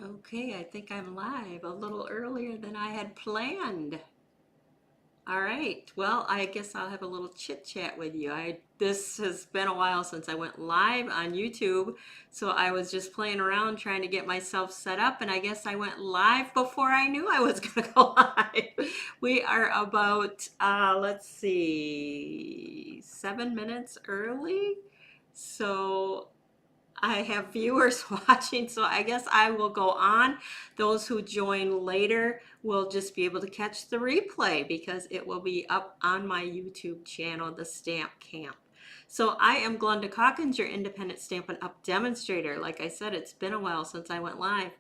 Okay, I think I'm live a little earlier than I had planned. All right. Well, I guess I'll have a little chit chat with you. This has been a while since I went live on YouTube, so I was just playing around trying to get myself set up, and I guess I went live before I knew I was going to go live. We are about let's see, 7 minutes early. So I have viewers watching, so I guess I will go on. Those who join later will just be able to catch the replay because it will be up on my YouTube channel, The Stamp Camp. So I am Glenda Calkins, your independent Stampin' Up! Demonstrator. Like I said, it's been a while since I went live.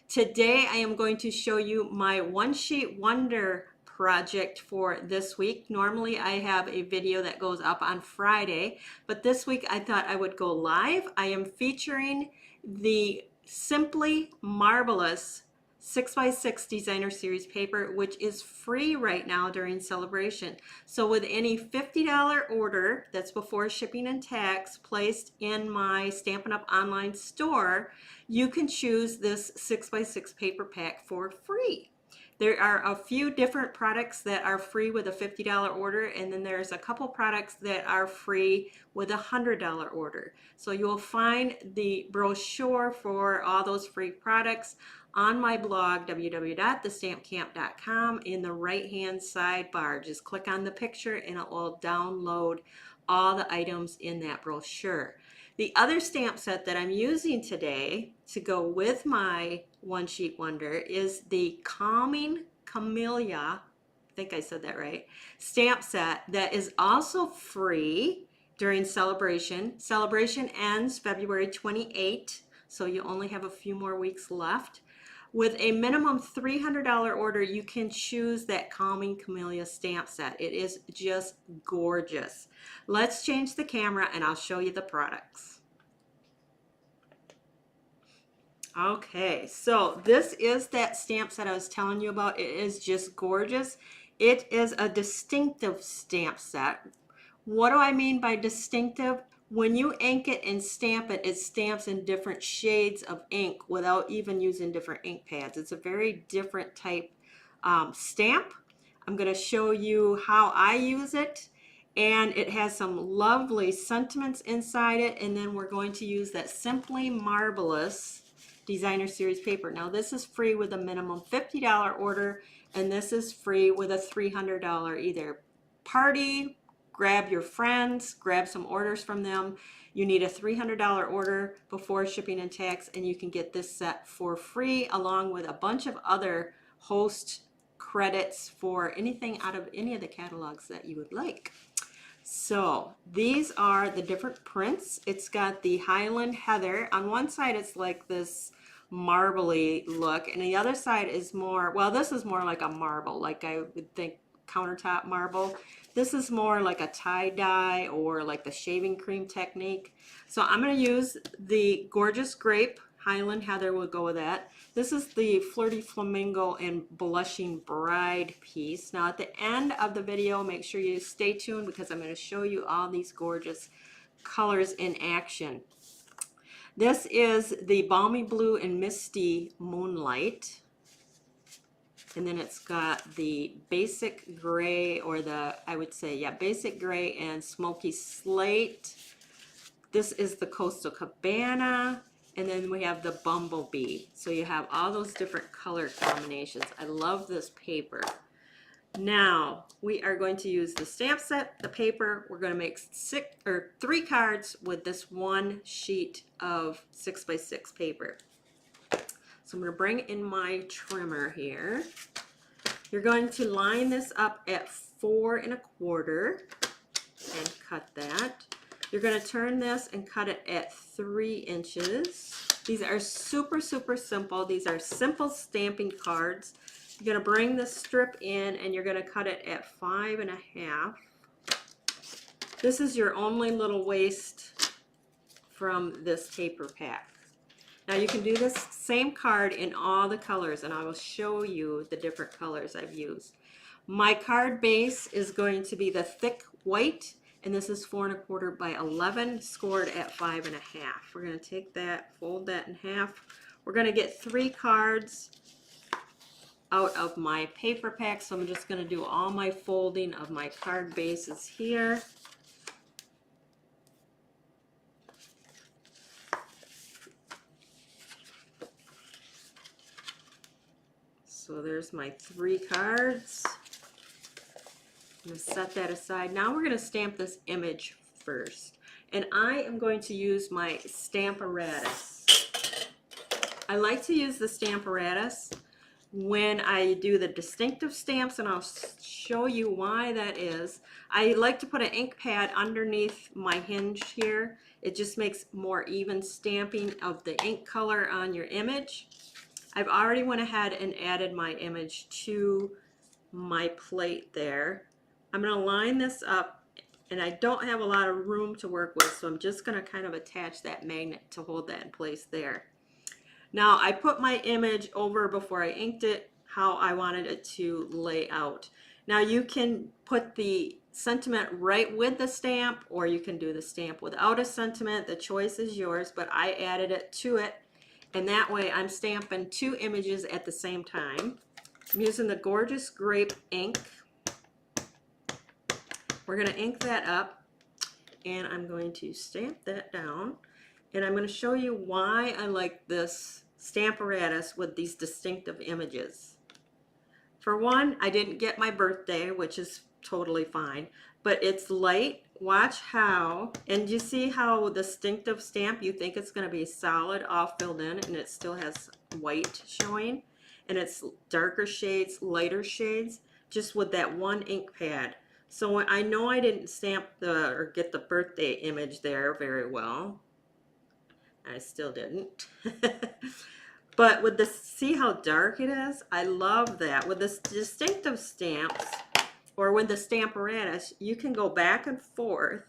Today I am going to show you my One Sheet Wonder project for this week. Normally I have a video that goes up on Friday, but this week I thought I would go live. I am featuring the Simply Marbleous 6x6 designer series paper, which is free right now during celebration. So with any $50 order that's before shipping and tax placed in my Stampin' Up! Online store, you can choose this 6x6 paper pack for free. There are a few different products that are free with a $50 order, and then there's a couple products that are free with a $100 order. So you'll find the brochure for all those free products on my blog, www.TheStampCamp.com, in the right-hand sidebar. Just click on the picture and it will download all the items in that brochure. The other stamp set that I'm using today to go with my One Sheet Wonder is the Calming Camellia, I think I said that right, stamp set that is also free during celebration. Celebration ends February 28th, so you only have a few more weeks left. With a minimum $300 order, you can choose that Calming Camellia stamp set. It is just gorgeous. Let's change the camera and I'll show you the products. Okay, so this is that stamp set I was telling you about. It is just gorgeous. It is a distinctive stamp set. What do I mean by distinctive? When you ink it and stamp it, it stamps in different shades of ink without even using different ink pads. It's a very different type stamp. I'm going to show you how I use it, and it has some lovely sentiments inside it, and then we're going to use that Simply Marbleous designer series paper. Now this is free with a minimum $50 order, and this is free with a $300 either party, grab your friends, grab some orders from them. You need a $300 order before shipping and tax, and you can get this set for free along with a bunch of other host credits for anything out of any of the catalogs that you would like. So these are the different prints. It's got the Highland Heather. On one side it's like this marbly look, and the other side is more, well, this is more like a marble, like I would think countertop marble. This is more like a tie-dye or like the shaving cream technique. So I'm going to use the Gorgeous Grape. Highland Heather will go with that. This is the Flirty Flamingo and Blushing Bride piece. Now at the end of the video, make sure you stay tuned because I'm going to show you all these gorgeous colors in action. This is the Balmy Blue and Misty Moonlight. And then it's got the basic gray, or the, I would say, yeah, basic gray and smoky slate. This is the Coastal Cabana. And then we have the Bumblebee. So you have all those different color combinations. I love this paper. Now we are going to use the stamp set, the paper. We're going to make 3 cards with this one sheet of 6x6 paper. So I'm going to bring in my trimmer here. You're going to line this up at 4 1/4 and cut that. You're going to turn this and cut it at 3 inches. These are super, super simple. These are simple stamping cards. You're going to bring the strip in and you're going to cut it at 5 1/2. This is your only little waste from this paper pack. Now you can do this same card in all the colors, and I will show you the different colors I've used. My card base is going to be the thick white, and this is 4 1/4 by 11, scored at 5 1/2. We're going to take that, fold that in half, We're going to get 3 cards out of my paper pack, so I'm just going to do all my folding of my card bases here. So there's my 3 cards. I'm going to set that aside. Now we're going to stamp this image first. And I am going to use my stamparatus. I like to use the stamparatus when I do the distinctive stamps, and I'll show you why that is. I like to put an ink pad underneath my hinge here. It just makes more even stamping of the ink color on your image. I've already went ahead and added my image to my plate there. I'm going to line this up, and I don't have a lot of room to work with, so I'm just going to kind of attach that magnet to hold that in place there. Now I put my image over before I inked it how I wanted it to lay out. Now you can put the sentiment right with the stamp, or you can do the stamp without a sentiment. The choice is yours, but I added it to it, and that way I'm stamping 2 images at the same time. I'm using the Gorgeous Grape ink. We're going to ink that up, and I'm going to stamp that down, and I'm going to show you why I like this stamparatus with these distinctive images. For one, I didn't get my birthday, which is totally fine, but it's light. Watch how, and you see how distinctive stamp, you think it's going to be solid, all filled in, and it still has white showing, and it's darker shades, lighter shades, just with that one ink pad. So I know I didn't stamp or get the birthday image there very well. I still didn't. But with this, see how dark it is? I love that. With this distinctive stamps, or with the stamparatus, you can go back and forth.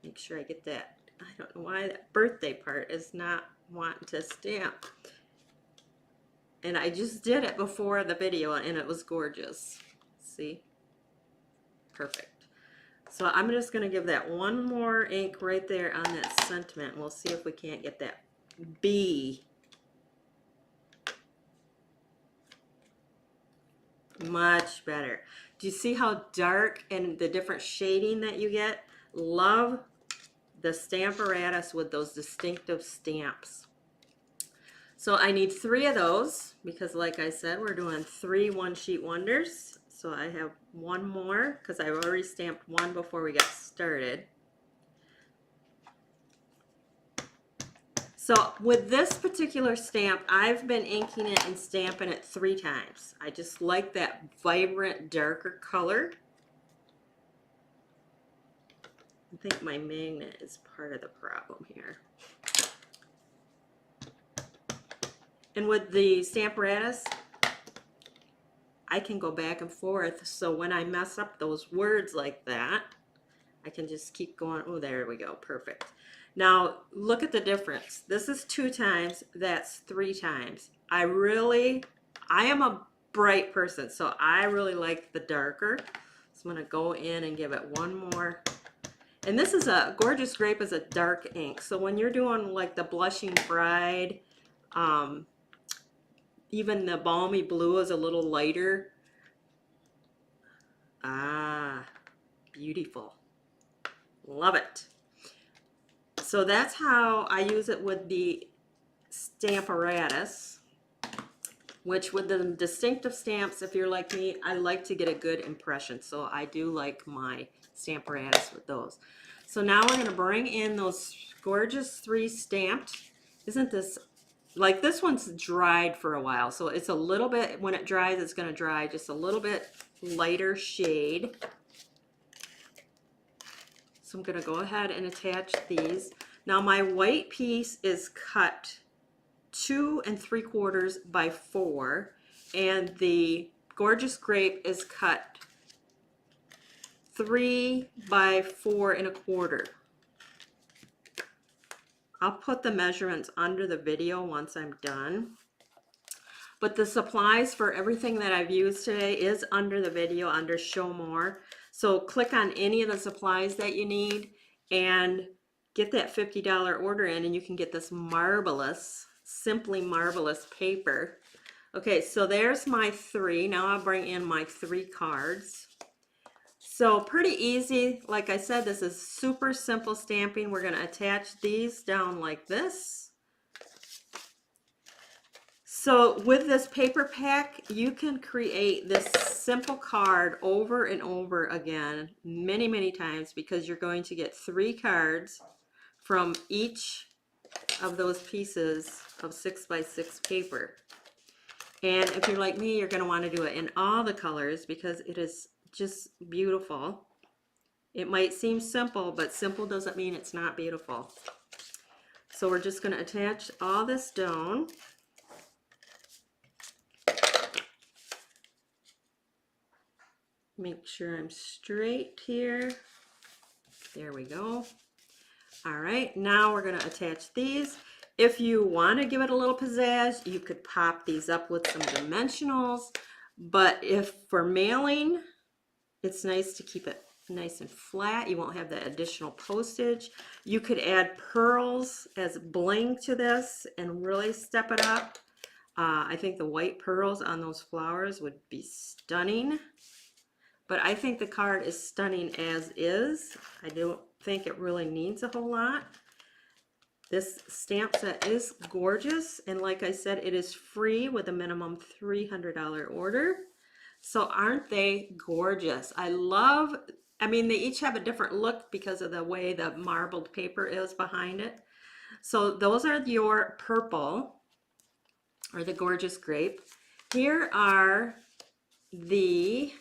Make sure I get that. I don't know why that birthday part is not wanting to stamp. And I just did it before the video, and it was gorgeous. See? Perfect. So I'm just going to give that one more ink right there on that sentiment. We'll see if we can't get that B. Much better. Do you see how dark and the different shading that you get? Love the stamparatus with those distinctive stamps. So I need 3 of those because, like I said, we're doing 3 one-sheet wonders. So I have 1 more because I've already stamped 1 before we got started. So with this particular stamp, I've been inking it and stamping it 3 times. I just like that vibrant, darker color. I think my magnet is part of the problem here. And with the stamparatus, I can go back and forth, so when I mess up those words like that, I can just keep going. Oh, there we go. Perfect. Now, look at the difference. This is 2 times. That's 3 times. I am a bright person, so I really like the darker. So I'm going to go in and give it 1 more. And this is a Gorgeous Grape is a dark ink. So when you're doing like the Blushing Bride, even the Balmy Blue is a little lighter. Ah, beautiful. Love it. So that's how I use it with the stamparatus, which with the distinctive stamps, if you're like me, I like to get a good impression. So I do like my stamparatus with those. So now we're going to bring in those gorgeous 3 stamped. Isn't this like, this one's dried for a while, so it's a little bit, when it dries, it's going to dry just a little bit lighter shade. So I'm going to go ahead and attach these. Now my white piece is cut 2 3/4 by 4, and the Gorgeous Grape is cut 3 by 4 1/4. I'll put the measurements under the video once I'm done. But the supplies for everything that I've used today is under the video, under Show More. So click on any of the supplies that you need and get that $50 order in, and you can get this Marbleous Simply Marvelous paper. Okay, so there's my 3. Now I'll bring in my 3 cards. So pretty easy. Like I said, this is super simple stamping. We're going to attach these down like this. So with this paper pack, you can create this simple card over and over again many, many times, because you're going to get 3 cards from each of those pieces of 6x6 paper. And if you're like me, you're going to want to do it in all the colors because it is just beautiful. It might seem simple, but simple doesn't mean it's not beautiful. So we're just going to attach all this down. Make sure I'm straight here. There we go. All right, now we're going to attach these. If you want to give it a little pizzazz, you could pop these up with some dimensionals. But if for mailing, it's nice to keep it nice and flat. You won't have that additional postage. You could add pearls as bling to this and really step it up. I think the white pearls on those flowers would be stunning. But I think the card is stunning as is. I don't think it really needs a whole lot. This stamp set is gorgeous. And like I said, it is free with a minimum $300 order. So aren't they gorgeous? I mean, they each have a different look because of the way the marbled paper is behind it. So those are your purple, or the gorgeous grape. Here are the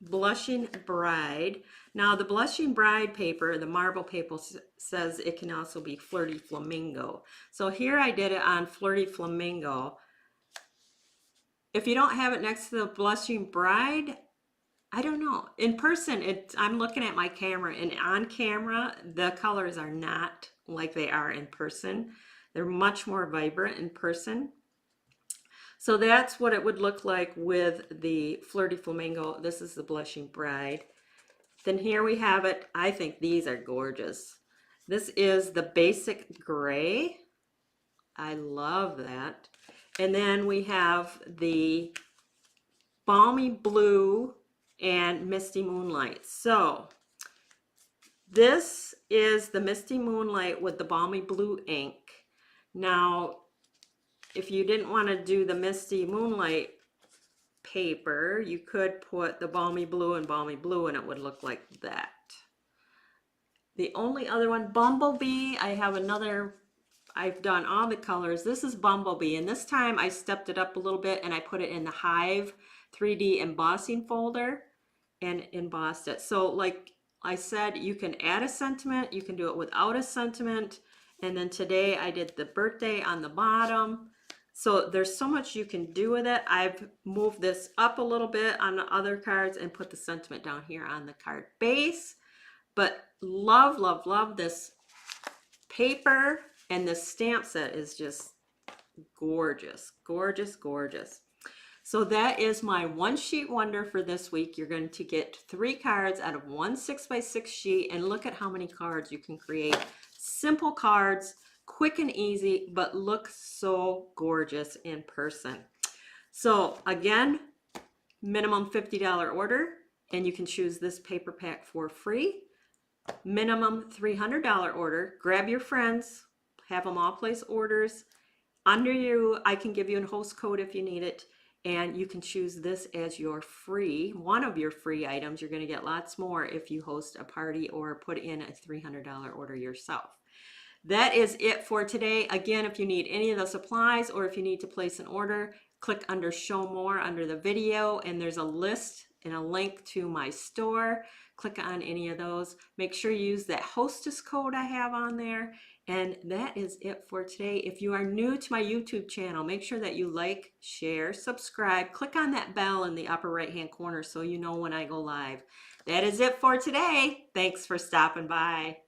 Blushing Bride. Now the Blushing Bride paper, the marble paper, says it can also be Flirty Flamingo. So here I did it on Flirty Flamingo. If you don't have it next to the Blushing Bride, I don't know. In person, I'm looking at my camera, and on camera, the colors are not like they are in person. They're much more vibrant in person. So that's what it would look like with the Flirty Flamingo. This is the Blushing Bride. Then here we have it. I think these are gorgeous. This is the Basic Gray. I love that. And then we have the Balmy Blue and Misty Moonlight. So this is the Misty Moonlight with the Balmy Blue ink. Now, if you didn't want to do the Misty Moonlight paper, you could put the Balmy Blue and Balmy Blue, and it would look like that. The only other one, Bumblebee, I've done all the colors. This is Bumblebee, and this time I stepped it up a little bit and I put it in the Hive 3D embossing folder and embossed it. So like I said, you can add a sentiment, you can do it without a sentiment, and then today I did the birthday on the bottom. So there's so much you can do with it. I've moved this up a little bit on the other cards and put the sentiment down here on the card base. But love, love, love this paper, and this stamp set is just gorgeous, gorgeous, gorgeous. So that is my one sheet wonder for this week. You're going to get 3 cards out of one 6x6 sheet, and look at how many cards you can create. Simple cards, quick and easy, but look so gorgeous in person. So again, minimum $50 order, and you can choose this paper pack for free. Minimum $300 order. Grab your friends, have them all place orders. Under you, I can give you a host code if you need it, and you can choose this as your free, one of your free items. You're going to get lots more if you host a party or put in a $300 order yourself. That is it for today. Again, if you need any of the supplies or if you need to place an order, click under Show More under the video, and there's a list and a link to my store. Click on any of those. Make sure you use that hostess code I have on there. And that is it for today. If you are new to my YouTube channel, make sure that you like, share, subscribe. Click on that bell in the upper right-hand corner so you know when I go live. That is it for today. Thanks for stopping by.